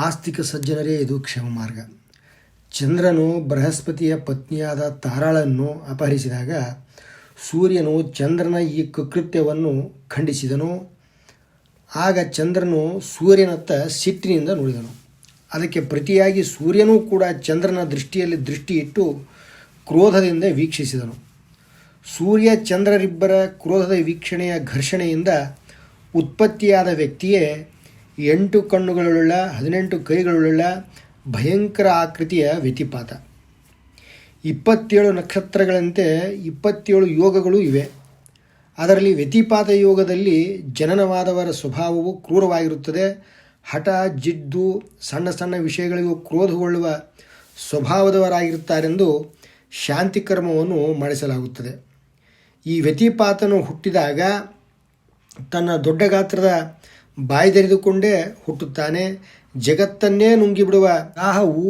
ಆಸ್ತಿಕ ಸಜ್ಜನರೇ ಇದು ಕ್ಷೇಮ ಮಾರ್ಗ. ಚಂದ್ರನು ಬೃಹಸ್ಪತಿಯ ಪತ್ನಿಯಾದ ತಾರಾಳನ್ನು ಅಪಹರಿಸಿದಾಗ ಸೂರ್ಯನು ಚಂದ್ರನ ಈ ಕೃತ್ಯವನ್ನು ಖಂಡಿಸಿದನು. ಆಗ ಚಂದ್ರನು ಸೂರ್ಯನತ್ತ ಸಿಟ್ಟಿನಿಂದ ನೋಡಿದನು. ಅದಕ್ಕೆ ಪ್ರತಿಯಾಗಿ ಸೂರ್ಯನೂ ಕೂಡ ಚಂದ್ರನ ದೃಷ್ಟಿಯಲ್ಲಿ ದೃಷ್ಟಿಯಿಟ್ಟು ಕ್ರೋಧದಿಂದ ವೀಕ್ಷಿಸಿದನು. ಸೂರ್ಯ ಚಂದ್ರರಿಬ್ಬರ ಕ್ರೋಧದ ವೀಕ್ಷಣೆಯ ಘರ್ಷಣೆಯಿಂದ ಉತ್ಪತ್ತಿಯಾದ ವ್ಯಕ್ತಿಯೇ 8 ಕಣ್ಣುಗಳುಳ್ಳ 18 ಕೈಗಳುಳ್ಳ ಭಯಂಕರ ಆಕೃತಿಯ ವ್ಯತಿಪಾತ. 27 ನಕ್ಷತ್ರಗಳಂತೆ 27 ಯೋಗಗಳು ಇವೆ. ಅದರಲ್ಲಿ ವ್ಯತಿಪಾತ ಯೋಗದಲ್ಲಿ ಜನನವಾದವರ ಸ್ವಭಾವವು ಕ್ರೂರವಾಗಿರುತ್ತದೆ. ಹಠ, ಜಿದ್ದು, ಸಣ್ಣ ಸಣ್ಣ ವಿಷಯಗಳಿಗೂ ಕ್ರೋಧಗೊಳ್ಳುವ ಸ್ವಭಾವದವರಾಗಿರುತ್ತಾರೆಂದು ಶಾಂತಿ ಕರ್ಮವನ್ನು ಮಾಡಿಸಲಾಗುತ್ತದೆ. ಈ ವ್ಯತಿಪಾತನು ಹುಟ್ಟಿದಾಗ ತನ್ನ ದೊಡ್ಡ ಗಾತ್ರದ ಬಾಯಿ ತೆರೆದುಕೊಂಡೇ ಹುಟ್ಟುತ್ತಾನೆ. ಜಗತ್ತನ್ನೇ ನುಂಗಿಬಿಡುವ ದಾಹವು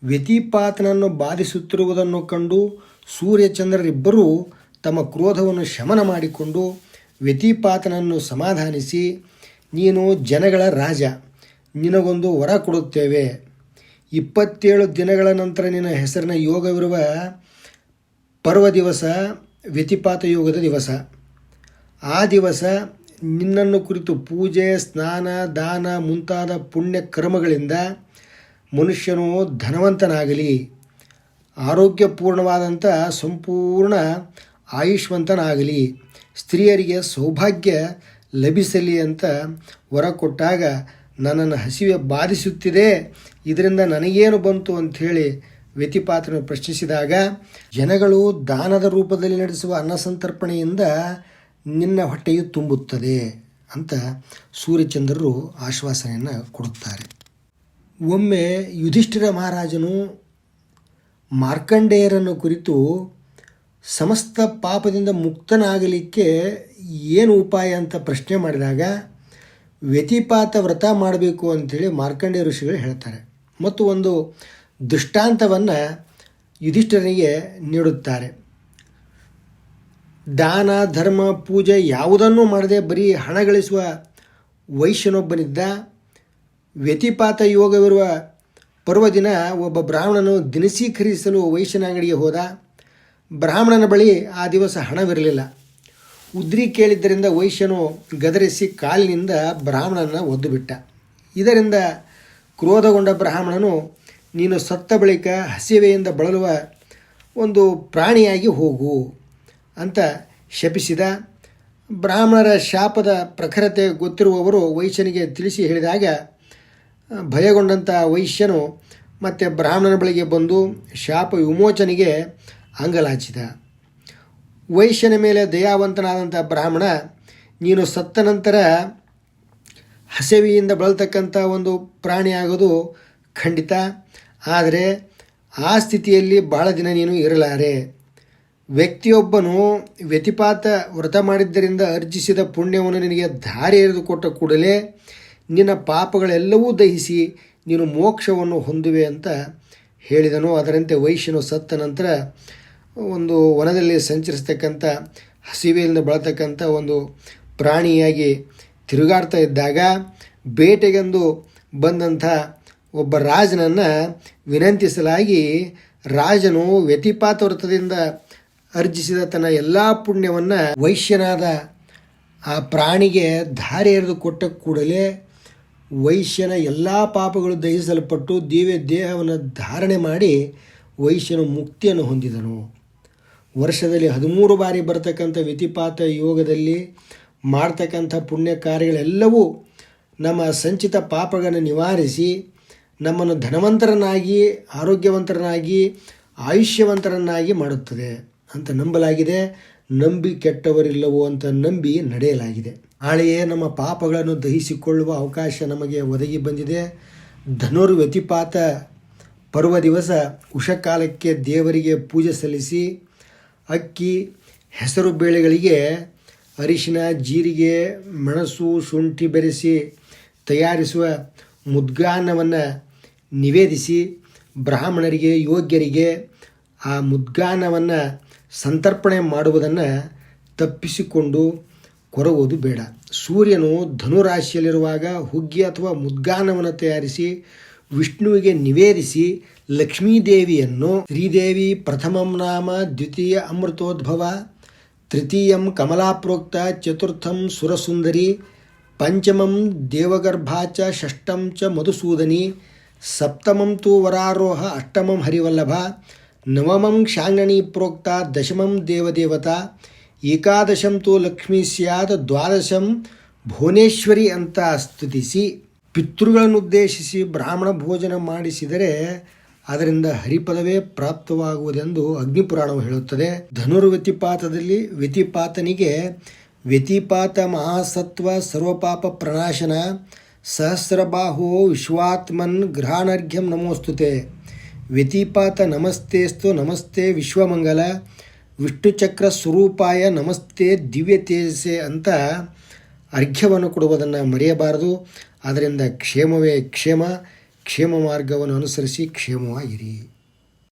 ವ್ಯತಿಪಾತನನ್ನು ಬಾಧಿಸುತ್ತಿರುವುದನ್ನು ಕಂಡು ಸೂರ್ಯಚಂದ್ರರಿಬ್ಬರೂ ತಮ್ಮ ಕ್ರೋಧವನ್ನು ಶಮನ ಮಾಡಿಕೊಂಡು ವ್ಯತಿಪಾತನನ್ನು ಸಮಾಧಾನಿಸಿ, ನೀನು ಜನಗಳ ರಾಜ, ನಿನಗೊಂದು ವರ ಕೊಡುತ್ತೇವೆ. 27 ದಿನಗಳ ನಂತರ ನಿನ್ನ ಹೆಸರಿನ ಯೋಗವಿರುವ ಪರ್ವ ದಿವಸ ವ್ಯತಿಪಾತ ಯೋಗದ ದಿವಸ. ಆ ದಿವಸ ನಿನ್ನನ್ನು ಕುರಿತು ಪೂಜೆ, ಸ್ನಾನ, ದಾನ ಮುಂತಾದ ಪುಣ್ಯ ಕರ್ಮಗಳಿಂದ ಮನುಷ್ಯನು ಧನವಂತನಾಗಲಿ, ಆರೋಗ್ಯಪೂರ್ಣವಾದಂಥ ಸಂಪೂರ್ಣ ಆಯುಷ್ವಂತನಾಗಲಿ, ಸ್ತ್ರೀಯರಿಗೆ ಸೌಭಾಗ್ಯ ಲಭಿಸಲಿ ಅಂತ ವರ ಕೊಟ್ಟಾಗ ನನ್ನನ್ನು ಹಸಿವೆ ಬಾಧಿಸುತ್ತಿದೆ, ಇದರಿಂದ ನನಗೇನು ಬಂತು ಅಂಥೇಳಿ ವ್ಯತಿಪಾತನು ಪ್ರಶ್ನಿಸಿದಾಗ, ಜನಗಳು ದಾನದ ರೂಪದಲ್ಲಿ ನಡೆಸುವ ಅನ್ನಸಂತರ್ಪಣೆಯಿಂದ ನಿನ್ನ ಹೊಟ್ಟೆಯು ತುಂಬುತ್ತದೆ ಅಂತ ಸೂರ್ಯಚಂದ್ರರು ಆಶ್ವಾಸನೆಯನ್ನು ಕೊಡುತ್ತಾರೆ. ಒಮ್ಮೆ ಯುಧಿಷ್ಠಿರ ಮಹಾರಾಜನು ಮಾರ್ಕಂಡೇಯರನ್ನು ಕುರಿತು ಸಮಸ್ತ ಪಾಪದಿಂದ ಮುಕ್ತನಾಗಲಿಕ್ಕೆ ಏನು ಉಪಾಯ ಅಂತ ಪ್ರಶ್ನೆ ಮಾಡಿದಾಗ ವ್ಯತಿಪಾತ ವ್ರತ ಮಾಡಬೇಕು ಅಂಥೇಳಿ ಮಾರ್ಕಂಡೇಯ ಋಷಿಗಳು ಹೇಳ್ತಾರೆ ಮತ್ತು ಒಂದು ದೃಷ್ಟಾಂತವನ್ನು ಯುಧಿಷ್ಠಿರನಿಗೆ ನೀಡುತ್ತಾರೆ. ದಾನ, ಧರ್ಮ, ಪೂಜೆ ಯಾವುದನ್ನೂ ಮಾಡದೆ ಬರೀ ಹಣ ಗಳಿಸುವ ವೈಶ್ಯನೊಬ್ಬನಿದ್ದ. ವ್ಯತಿಪಾತ ಯೋಗವಿರುವ ಪರ್ವದಿನ ಒಬ್ಬ ಬ್ರಾಹ್ಮಣನು ದಿನಸಿ ಖರೀದಿಸಲು ವೈಶ್ಯನ ಅಂಗಡಿಗೆ ಹೋದ. ಬ್ರಾಹ್ಮಣನ ಬಳಿ ಆ ದಿವಸ ಹಣವಿರಲಿಲ್ಲ. ಉದ್ರಿ ಕೇಳಿದ್ದರಿಂದ ವೈಶ್ಯನು ಗದರಿಸಿ ಕಾಲಿನಿಂದ ಬ್ರಾಹ್ಮಣನ ಒದ್ದು ಬಿಟ್ಟ. ಇದರಿಂದ ಕ್ರೋಧಗೊಂಡ ಬ್ರಾಹ್ಮಣನು, ನೀನು ಸತ್ತ ಬಳಿಕ ಹಸಿವೆಯಿಂದ ಬಳಲುವ ಒಂದು ಪ್ರಾಣಿಯಾಗಿ ಹೋಗು ಅಂತ ಶಪಿಸಿದ. ಬ್ರಾಹ್ಮಣರ ಶಾಪದ ಪ್ರಖರತೆ ಗೊತ್ತಿರುವವರು ವೈಶ್ಯನಿಗೆ ತಿಳಿಸಿ ಹೇಳಿದಾಗ ಭಯಗೊಂಡಂಥ ವೈಶ್ಯನು ಮತ್ತೆ ಬ್ರಾಹ್ಮಣನ ಬಳಿಗೆ ಬಂದು ಶಾಪ ವಿಮೋಚನೆಗೆ ಅಂಗಲಾಚಿದ. ವೈಶ್ಯನ ಮೇಲೆ ದಯಾವಂತನಾದಂಥ ಬ್ರಾಹ್ಮಣ, ನೀನು ಸತ್ತ ನಂತರ ಹಸಿವೆಯಿಂದ ಬಳಲ್ತಕ್ಕಂಥ ಒಂದು ಪ್ರಾಣಿಯಾಗೋದು ಖಂಡಿತ, ಆದರೆ ಆ ಸ್ಥಿತಿಯಲ್ಲಿ ಬಹಳ ದಿನ ನೀನು ಇರಲಾರೆ. ವ್ಯಕ್ತಿಯೊಬ್ಬನು ವ್ಯತಿಪಾತ ವ್ರತ ಮಾಡಿದ್ದರಿಂದ ಅರ್ಜಿಸಿದ ಪುಣ್ಯವನ್ನು ನಿನಗೆ ಧಾರೆ ಎರೆದು ಕೊಟ್ಟ ಕೂಡಲೇ ನಿನ್ನ ಪಾಪಗಳೆಲ್ಲವೂ ದಹಿಸಿ ನೀನು ಮೋಕ್ಷವನ್ನು ಹೊಂದುವೆ ಅಂತ ಹೇಳಿದನು. ಅದರಂತೆ ವೈಶ್ಯನು ಸತ್ತ ನಂತರ ಒಂದು ವನದಲ್ಲಿ ಸಂಚರಿಸ್ತಕ್ಕಂಥ ಹಸಿವೆಯಿಂದ ಬಳತಕ್ಕಂಥ ಒಂದು ಪ್ರಾಣಿಯಾಗಿ ತಿರುಗಾಡ್ತಾ ಇದ್ದಾಗ ಬೇಟೆಗೆಂದು ಬಂದಂಥ ಒಬ್ಬ ರಾಜನನ್ನು ವಿನಂತಿಸಲಾಗಿ ರಾಜನು ವ್ಯತಿಪಾತ ವ್ರತದಿಂದ ಅರ್ಜಿಸಿದ ತನ್ನ ಎಲ್ಲ ಪುಣ್ಯವನ್ನು ವೈಶ್ಯನಾದ ಆ ಪ್ರಾಣಿಗೆ ಧಾರೆ ಎರೆದು ಕೊಟ್ಟ ಕೂಡಲೇ ವೈಶ್ಯನ ಎಲ್ಲ ಪಾಪಗಳು ದಹಿಸಲ್ಪಟ್ಟು ದಿವ್ಯ ದೇಹವನ್ನು ಧಾರಣೆ ಮಾಡಿ ವೈಶ್ಯನು ಮುಕ್ತಿಯನ್ನು ಹೊಂದಿದನು. ವರ್ಷದಲ್ಲಿ 13 ಬಾರಿ ಬರತಕ್ಕಂಥ ವ್ಯತಿಪಾತ ಯೋಗದಲ್ಲಿ ಮಾಡ್ತಕ್ಕಂಥ ಪುಣ್ಯ ಕಾರ್ಯಗಳೆಲ್ಲವೂ ನಮ್ಮ ಸಂಚಿತ ಪಾಪಗಳನ್ನು ನಿವಾರಿಸಿ ನಮ್ಮನ್ನು ಧನವಂತರನ್ನಾಗಿ, ಆರೋಗ್ಯವಂತರನ್ನಾಗಿ, ಆಯುಷ್ಯವಂತರನ್ನಾಗಿ ಮಾಡುತ್ತದೆ ಅಂತ ನಂಬಲಾಗಿದೆ. ನಂಬಿ ಕೆಟ್ಟವರಿಲ್ಲವೋ ಅಂತ ನಂಬಿ ನಡೆಯಲಾಗಿದೆ. ನಾಳೆಯೇ ನಮ್ಮ ಪಾಪಗಳನ್ನು ದಹಿಸಿಕೊಳ್ಳುವ ಅವಕಾಶ ನಮಗೆ ಒದಗಿ ಬಂದಿದೆ. ಧನುರ್ವ್ಯತಿಪಾತ ಪರ್ವ ದಿವಸ ಉಷಕಾಲಕ್ಕೆ ದೇವರಿಗೆ ಪೂಜೆ ಸಲ್ಲಿಸಿ ಅಕ್ಕಿ, ಹೆಸರು ಬೇಳೆಗಳಿಗೆ ಅರಿಶಿನ, ಜೀರಿಗೆ, ಮೆಣಸು, ಶುಂಠಿ ಬೆರೆಸಿ ತಯಾರಿಸುವ ಮುದ್ಗಾನ್ನವನ್ನು ನಿವೇದಿಸಿ ಬ್ರಾಹ್ಮಣರಿಗೆ, ಯೋಗ್ಯರಿಗೆ ಆ ಮುದ್ಗಾನ್ನವನ್ನು ಸಂತರ್ಪಣೆ ಮಾಡುವುದನ್ನು ತಪ್ಪಿಸಿಕೊಂಡು ಕೊರಗುವುದು ಬೇಡ. ಸೂರ್ಯನು ಧನುರಾಶಿಯಲ್ಲಿರುವಾಗ ಹುಗ್ಗಿ ಅಥವಾ ಮುದ್ಗಾನವನ್ನು ತಯಾರಿಸಿ ವಿಷ್ಣುವಿಗೆ ನಿವೇದಿಸಿ ಲಕ್ಷ್ಮೀದೇವಿಯನ್ನು ಶ್ರೀದೇವಿ ಪ್ರಥಮಂ ನಾಮ ದ್ವಿತೀಯ ಅಮೃತೋದ್ಭವ ತೃತೀಯಂ ಕಮಲಾಪ್ರೋಕ್ತ ಚತುರ್ಥಂ ಸುರಸುಂದರಿ ಪಂಚಮಂ ದೇವಗರ್ಭಾ ಚ ಷಷ್ಠಂ ಚ ಮಧುಸೂದನಿ ಸಪ್ತಮಂ ತು ವರಾರೋಹ ಅಷ್ಟಮಂ ಹರಿವಲ್ಲಭ ನವಮಂ ಕ್ಷಾಂಗಣಿ ಪ್ರೋಕ್ತ ದಶಮಂ ದೇವದೇವತಾ ಏಕಾದಶಂ ತು ಲಕ್ಷ್ಮೀ ಸ್ಯಾತ್ ದ್ವಾದಶಂ ಭುವನೇಶ್ವರಿ ಅಂತ ಸ್ತುತಿಸಿ ಪಿತೃಗಳನ್ನು ಉದ್ದೇಶಿಸಿ ಬ್ರಾಹ್ಮಣ ಭೋಜನ ಮಾಡಿಸಿದರೆ ಅದರಿಂದ ಹರಿಪದವೇ ಪ್ರಾಪ್ತವಾಗುವುದೆಂದು ಅಗ್ನಿಪುರಾಣವು ಹೇಳುತ್ತದೆ. ಧನುರ್ವ್ಯತಿಪಾತದಲ್ಲಿ ವ್ಯತಿಪಾತನಿಗೆ ವ್ಯತಿಪಾತ ಮಹಾಸತ್ವ ಸರ್ವಪಾಪ ಪ್ರಣಾಶನ ಸಹಸ್ರಬಾಹೋ ವಿಶ್ವಾತ್ಮನ್ ಗೃಹಾನರ್ಘ್ಯಂ ನಮೋಸ್ತುತೆ ವ್ಯತಿಪಾತ ನಮಸ್ತೇಸ್ತು ನಮಸ್ತೆ ವಿಶ್ವಮಂಗಲ ವಿಷ್ಣುಚಕ್ರ ಸ್ವರೂಪಾಯ ನಮಸ್ತೆ ದಿವ್ಯ ತೇಜಸ್ಸೆ ಅಂತ ಅರ್ಘ್ಯವನ್ನು ಕೊಡುವುದನ್ನು ಮರೆಯಬಾರದು. ಅದರಿಂದ ಕ್ಷೇಮವೇ ಕ್ಷೇಮ ಮಾರ್ಗವನ್ನು ಅನುಸರಿಸಿ ಕ್ಷೇಮವಾಗಿರಿ.